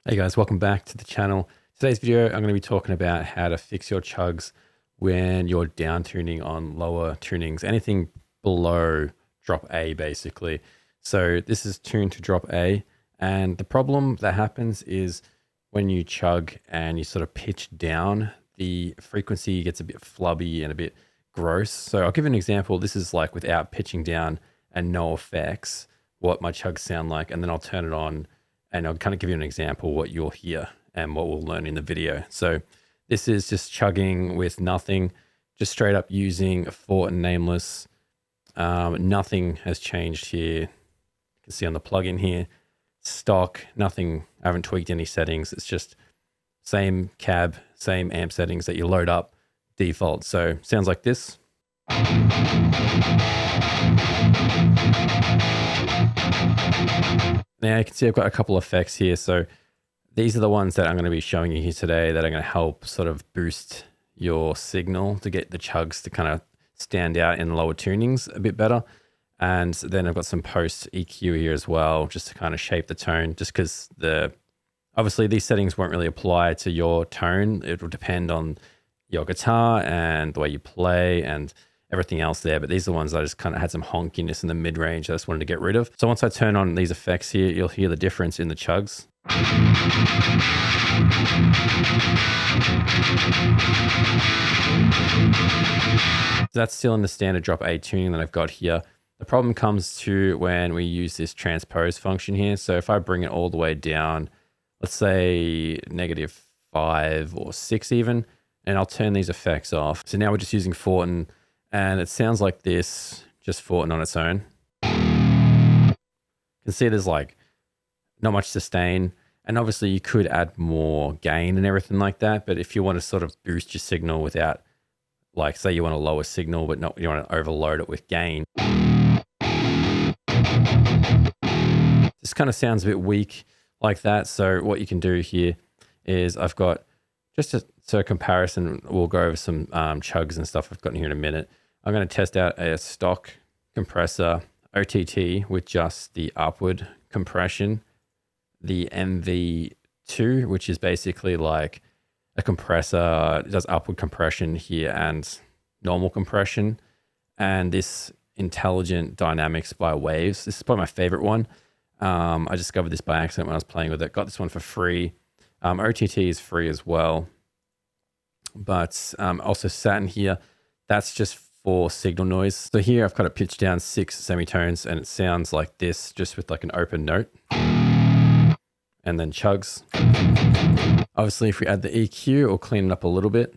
Hey guys, welcome back to the channel. Today's video, I'm going to be talking about how to fix your chugs when you're down tuning on lower tunings, anything below drop A basically. So this is tuned to drop A, and the problem that happens is when you chug and you sort of pitch down, the frequency gets a bit flubby and a bit gross. So I'll give you an example. This is like without pitching down and no effects, what my chugs sound like, and then I'll turn it on and I'll kind of give you an example what you'll hear and what we'll learn in the video. So this is just chugging with nothing, just straight up using a Fort and Nameless. Nothing has changed here. You can see on the plugin here, stock, nothing. I haven't tweaked any settings. It's just same cab, same amp settings that you load up default. So sounds like this. Now you can see I've got a couple of effects here. So these are the ones that I'm going to be showing you here today that are going to help sort of boost your signal to get the chugs to kind of stand out in lower tunings a bit better. And then I've got some post EQ here as well, just to kind of shape the tone, just because obviously these settings won't really apply to your tone. It will depend on your guitar and the way you play and everything else there, but these are the ones that I just kind of had some honkiness in the mid-range I just wanted to get rid of. So once I turn on these effects here, you'll hear the difference in the chugs. So that's still in the standard drop A tuning that I've got here. The problem comes to when we use this transpose function here. So if I bring it all the way down, let's say -5 or 6 even, and I'll turn these effects off. So now we're just using Fortin, and it sounds like this, just Fortin on its own. You can see there's like not much sustain, and obviously you could add more gain and everything like that, but if you want to sort of boost your signal without, like say you want a lower signal but not, you want to overload it with gain, this kind of sounds a bit weak like that. So what you can do here is I've got just a comparison. We'll go over some chugs and stuff I've got in here in a minute. I'm going to test out a stock compressor OTT with just the upward compression, the MV2, which is basically like a compressor. It does upward compression here and normal compression, and this intelligent dynamics by Waves. This is probably my favorite one. I discovered this by accident when I was playing with it. Got this one for free. OTT is free as well, but also Saturn here, that's just for signal noise. So here I've got it pitched down 6 semitones, and it sounds like this, just with like an open note, and then chugs. Obviously if we add the EQ, it'll clean it up a little bit.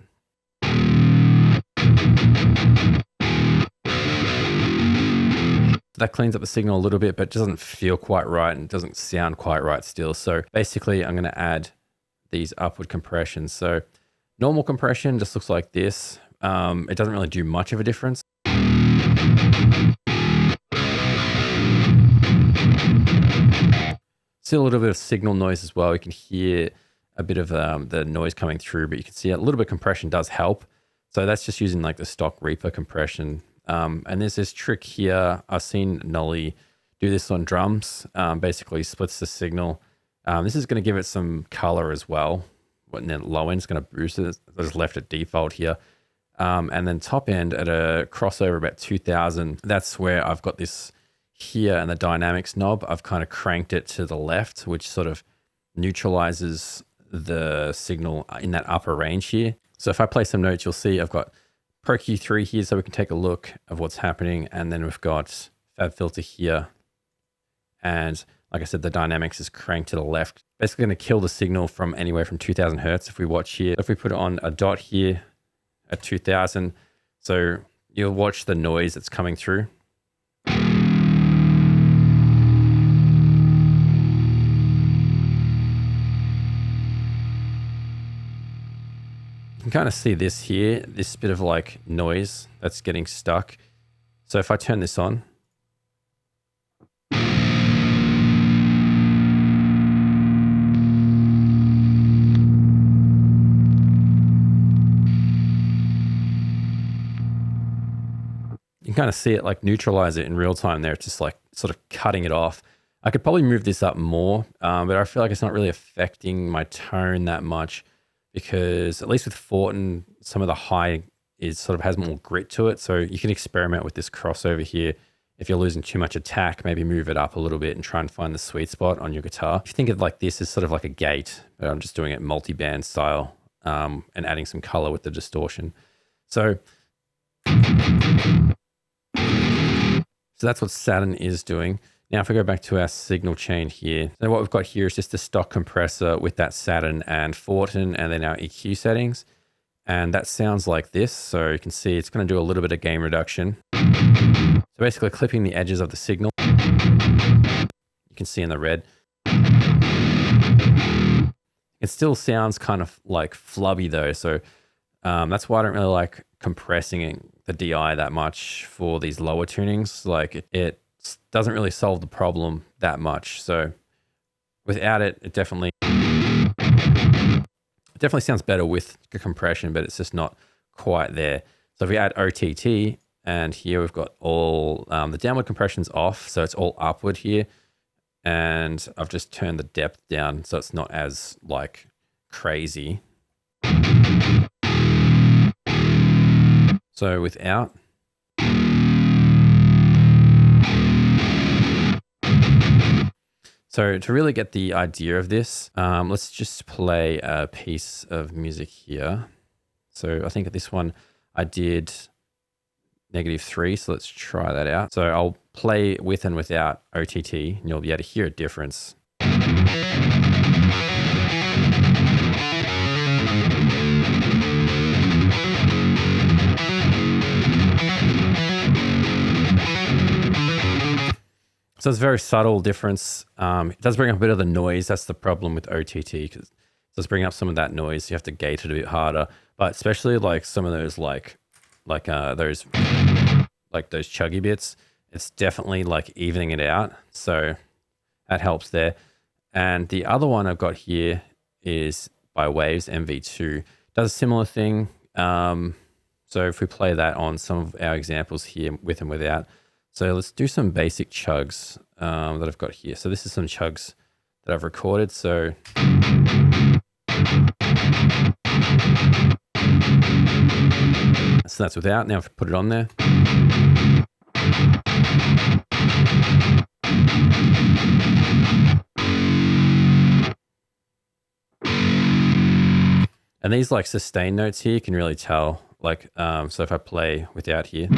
That cleans up the signal a little bit, but it doesn't feel quite right and it doesn't sound quite right still. So basically I'm going to add these upward compressions. So normal compression just looks like this. It doesn't really do much of a difference. Still a little bit of signal noise as well. You can hear a bit of the noise coming through, but you can see a little bit of compression does help. So that's just using like the stock Reaper compression. And there's this trick here. I've seen Nolly do this on drums. Basically splits the signal. This is going to give it some color as well. And then low end is going to boost it. I just left it default here. And then top end at a crossover about 2000. That's where I've got this here, and the dynamics knob, I've kind of cranked it to the left, which sort of neutralizes the signal in that upper range here. So if I play some notes, you'll see I've got Pro Q3 here, so we can take a look of what's happening. And then we've got Fab Filter here. And like I said, the dynamics is cranked to the left. Basically going to kill the signal from anywhere from 2000 Hertz. If we watch here, if we put it on a dot here at 2000, so you'll watch the noise that's coming through. You can kind of see this here, this bit of like noise that's getting stuck. So if I turn this on, you can kind of see it like neutralize it in real time there. It's just like sort of cutting it off. I could probably move this up more, but I feel like it's not really affecting my tone that much because at least with Fortin, some of the high is sort of has more grit to it. So you can experiment with this crossover here. If you're losing too much attack, maybe move it up a little bit and try and find the sweet spot on your guitar. If you think of like this as sort of like a gate, but I'm just doing it multi-band style and adding some color with the distortion. So that's what Saturn is doing. Now, if we go back to our signal chain here, so what we've got here is just a stock compressor with that Saturn and Fortin and then our EQ settings. And that sounds like this. So you can see it's going to do a little bit of gain reduction. So basically clipping the edges of the signal. You can see in the red. It still sounds kind of like flubby though. So that's why I don't really like compressing the DI that much for these lower tunings. Like it doesn't really solve the problem that much. So without it, it definitely sounds better with compression, but it's just not quite there. So if we add OTT, and here we've got all the downward compression's off, so it's all upward here. And I've just turned the depth down so it's not as like crazy. So without. So to really get the idea of this, let's just play a piece of music here. So I think at this one I did -3, so let's try that out. So I'll play with and without OTT, and you'll be able to hear a difference. So it's a very subtle difference. It does bring up a bit of the noise. That's the problem with OTT, because it does bring up some of that noise. You have to gate it a bit harder. But especially like some of those those chuggy bits, it's definitely like evening it out. So that helps there. And the other one I've got here is by Waves MV2. Does a similar thing. So if we play that on some of our examples here with and without. So let's do some basic chugs that I've got here. So this is some chugs that I've recorded. So that's without. Now if I put it on there. And these like sustain notes here, you can really tell. Like, so if I play without here.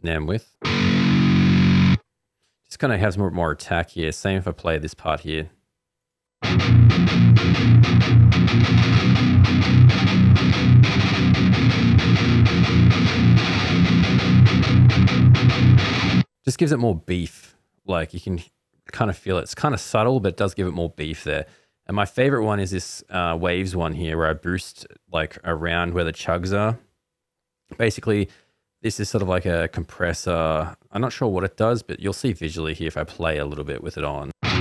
Now with. Just kind of has more attack here. Same if I play this part here. Just gives it more beef. Like you can kind of feel it. It's kind of subtle, but it does give it more beef there. And my favorite one is this Waves one here where I boost like around where the chugs are. Basically, this is sort of like a compressor. I'm not sure what it does, but you'll see visually here if I play a little bit with it on. You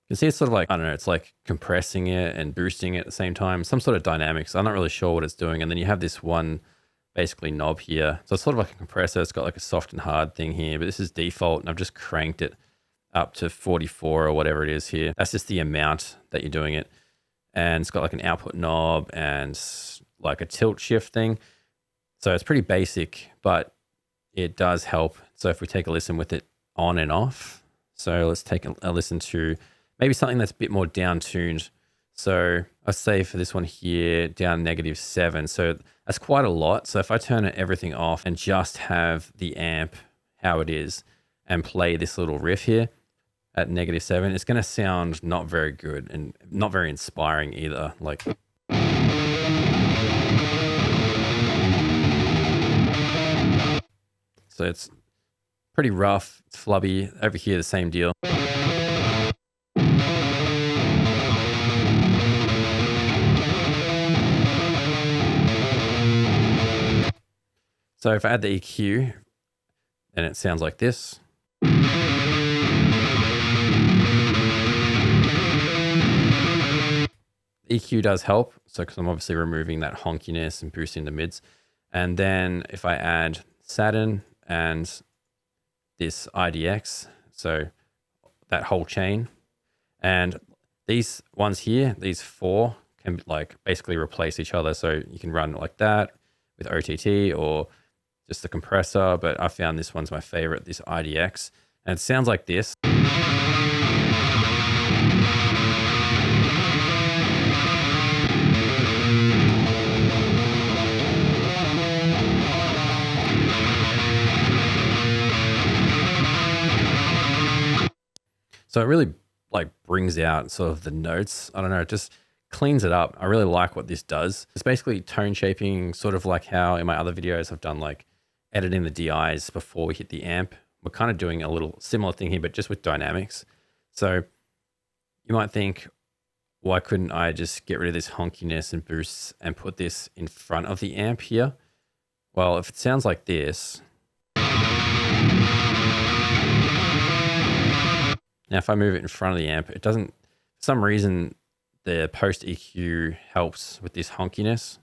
can see it's sort of like, I don't know, it's like compressing it and boosting it at the same time. Some sort of dynamics. I'm not really sure what it's doing. And then you have this one basically knob here. So it's sort of like a compressor. It's got like a soft and hard thing here, but this is default and I've just cranked it up to 44 or whatever it is here. That's just the amount that you're doing it. And it's got like an output knob and like a tilt shift thing. So it's pretty basic, but it does help. So if we take a listen with it on and off. So let's take a listen to maybe something that's a bit more down tuned. So I'll say for this one here, down -7. So that's quite a lot. So if I turn everything off and just have the amp how it is and play this little riff here at -7, it's going to sound not very good and not very inspiring either. Like, so it's pretty rough. It's flubby. Over here, the same deal. So if I add the EQ, then it sounds like this. EQ does help, so because I'm obviously removing that honkiness and boosting the mids. And then if I add Saturn and this IDX, so that whole chain, and these ones here, these 4 can like basically replace each other. So you can run like that with OTT or just the compressor, but I found this one's my favorite, this IDX, and it sounds like this. So it really like brings out sort of the notes. I don't know, it just cleans it up. I really like what this does. It's basically tone shaping, sort of like how in my other videos I've done like editing the DIs before we hit the amp. We're kind of doing a little similar thing here, but just with dynamics. So you might think, why couldn't I just get rid of this honkiness and boosts and put this in front of the amp here? Well, if it sounds like this, now, if I move it in front of the amp, it doesn't, for some reason, the post EQ helps with this honkiness.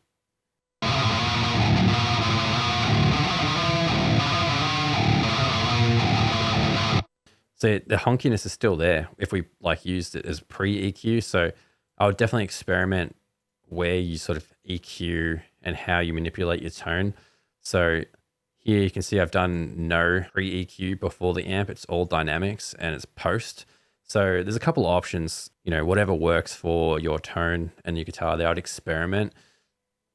So the honkiness is still there if we like used it as pre-EQ. So I would definitely experiment where you sort of EQ and how you manipulate your tone. So here you can see I've done no pre-EQ before the amp. It's all dynamics and it's post. So there's a couple of options, you know, whatever works for your tone and your guitar there, I'd experiment.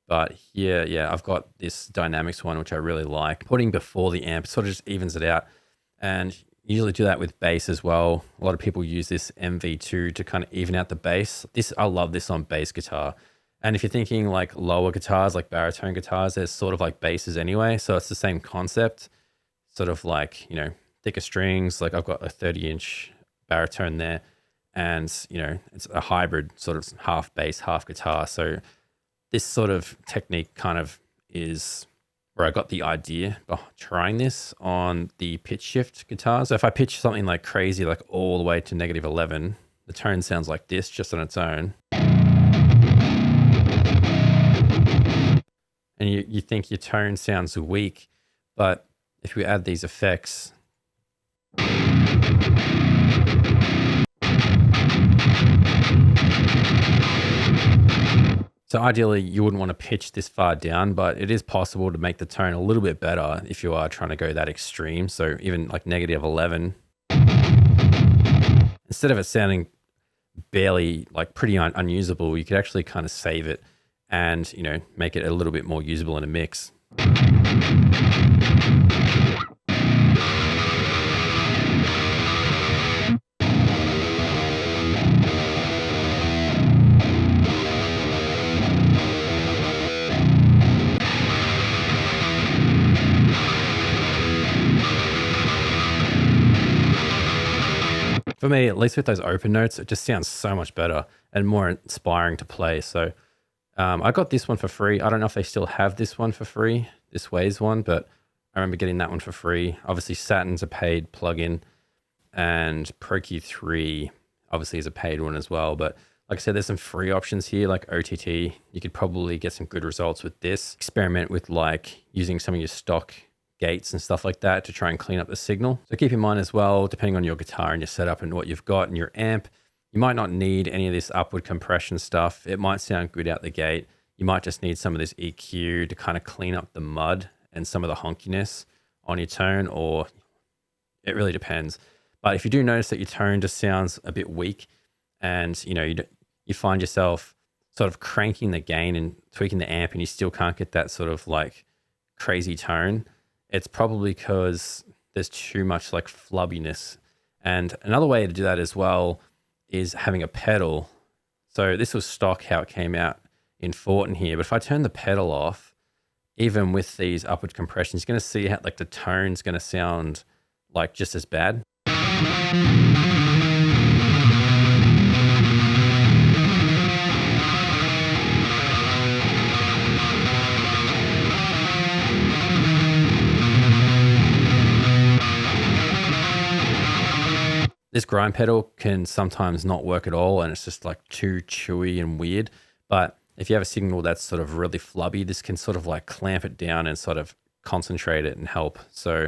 But here, yeah, I've got this dynamics one, which I really like. Putting before the amp sort of just evens it out. And usually do that with bass as well. A lot of people use this MV2 to kind of even out the bass. I love this on bass guitar. And if you're thinking like lower guitars, like baritone guitars, there's sort of like basses anyway. So it's the same concept, sort of like, you know, thicker strings. Like I've got a 30-inch baritone there, and, you know, it's a hybrid sort of half bass, half guitar. So this sort of technique kind of is where I got the idea of trying this on the pitch shift guitar. So if I pitch something like crazy, like all the way to -11, the tone sounds like this just on its own. And you think your tone sounds weak, but if we add these effects, so ideally you wouldn't want to pitch this far down, but it is possible to make the tone a little bit better if you are trying to go that extreme. So even like -11, instead of it sounding barely like pretty unusable, you could actually kind of save it and, you know, make it a little bit more usable in a mix. For me, at least with those open notes, it just sounds so much better and more inspiring to play. So I got this one for free. I don't know if they still have this one for free, this Waves one, but I remember getting that one for free. Obviously, Saturn's a paid plugin, and Pro Q3 obviously is a paid one as well. But like I said, there's some free options here, like OTT. You could probably get some good results with this. Experiment with like using some of your stock gates and stuff like that to try and clean up the signal. So keep in mind as well, depending on your guitar and your setup and what you've got and your amp, you might not need any of this upward compression stuff. It might sound good out the gate. You might just need some of this EQ to kind of clean up the mud and some of the honkiness on your tone, or it really depends. But if you do notice that your tone just sounds a bit weak, and you know you find yourself sort of cranking the gain and tweaking the amp and you still can't get that sort of like crazy tone, it's probably because there's too much like flubbiness. And another way to do that as well is having a pedal. So this was stock how it came out in Fortin here, but if I turn the pedal off, even with these upward compressions, you're going to see how like the tone's going to sound like just as bad. This grind pedal can sometimes not work at all, and it's just like too chewy and weird. But if you have a signal that's sort of really flubby, this can sort of like clamp it down and sort of concentrate it and help. So,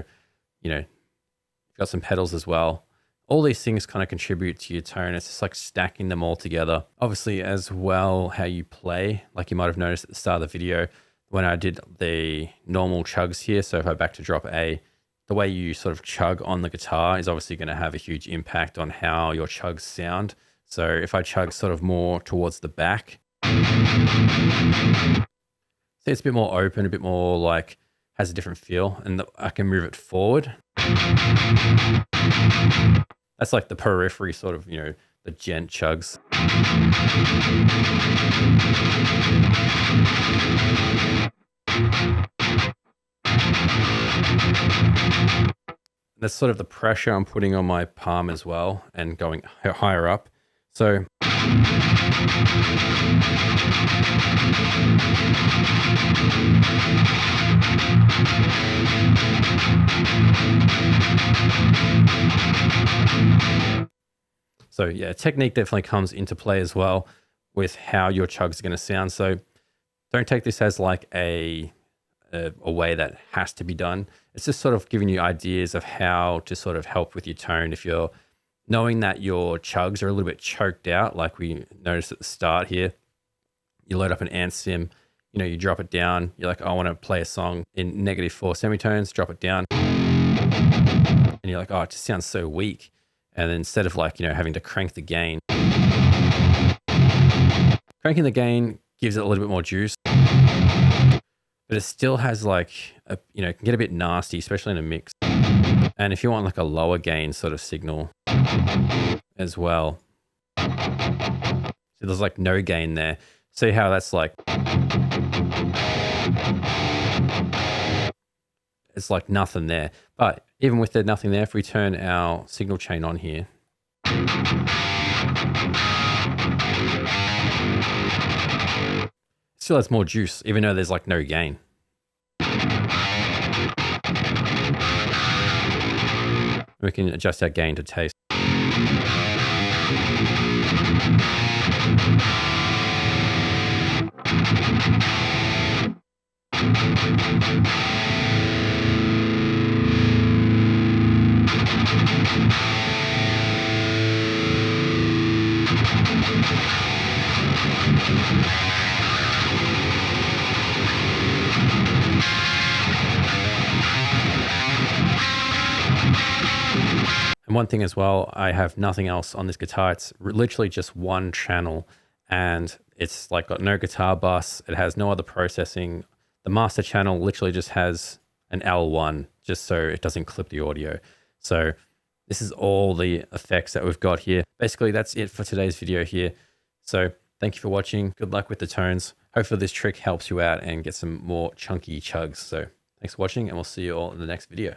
you know, you've got some pedals as well. All these things kind of contribute to your tone. It's just like stacking them all together. Obviously, as well, how you play, like you might have noticed at the start of the video when I did the normal chugs here. So if I back to drop A, the way you sort of chug on the guitar is obviously going to have a huge impact on how your chugs sound. So if I chug sort of more towards the back, see, it's a bit more open, a bit more like has a different feel, and I can move it forward. That's like the periphery sort of, you know, the gent chugs. That's sort of the pressure I'm putting on my palm as well and going higher up. So yeah, technique definitely comes into play as well with how your chugs are going to sound. So don't take this as like a way that has to be done. It's just sort of giving you ideas of how to sort of help with your tone. If you're knowing that your chugs are a little bit choked out, like we noticed at the start here, you load up an ant sim, you know, you drop it down. You're like, oh, I want to play a song in -4 semitones, drop it down. And you're like, oh, it just sounds so weak. And then instead of like, you know, having to crank the gain, cranking the gain gives it a little bit more juice. But it still has like, you know, it can get a bit nasty, especially in a mix. And if you want like a lower gain sort of signal as well. So there's like no gain there. See how that's like, it's like nothing there. But even with the nothing there, if we turn our signal chain on here, it still has more juice, even though there's like no gain. We can adjust our gain to taste. And one thing as well, I have nothing else on this guitar. It's literally just one channel, and it's like got no guitar bus. It has no other processing. The master channel literally just has an L1 just so it doesn't clip the audio. So this is all the effects that we've got here. Basically, that's it for today's video here. So thank you for watching. Good luck with the tones. Hopefully this trick helps you out and get some more chunky chugs. So thanks for watching, and we'll see you all in the next video.